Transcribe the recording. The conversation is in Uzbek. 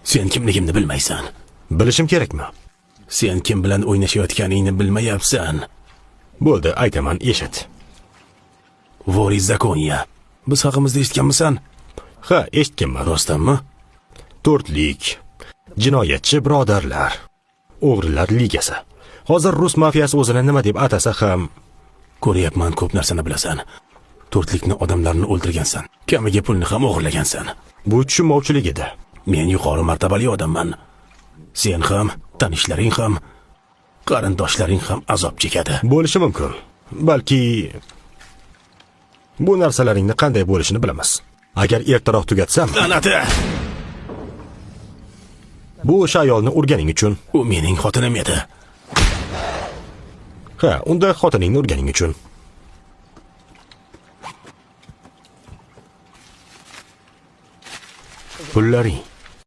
Sen kimligimni bilmaysan. Bilishim kerakmi? Sen kim bilan o'ynashayotganingni bilmayapsan. Bo'ldi, aytaman, eshit. Voriy Zakonya. Biz haqimizda eshitganmisan? Ha, eshitganman. Rostdanmi? To'rtlik, jinoyatchi birodarlar, o'g'rilar ligasi. Hozir rus mafiyasi o'zini nima deb atasa ham, Ko'ryapman, ko'p narsani bilasan. To'rtlikni odamlarni o'ldirgansan. Kamiga pulni ham o'g'irlagansan. bu tushunmovchilik edi. Men yuqori martabali odamman. Sen ham, tanishlaring ham, qarindoshlaring ham azob chekadi. Bo'lishi mumkin. Balki bu narsalaringni qanday bo'lishini bilamiz. Agar ertaroq tugatsam, La'nati! bu o'sha ayolni urganing uchun. U mening xotinim edi. Ha, unda xotiningni urganing uchun. Pullaring.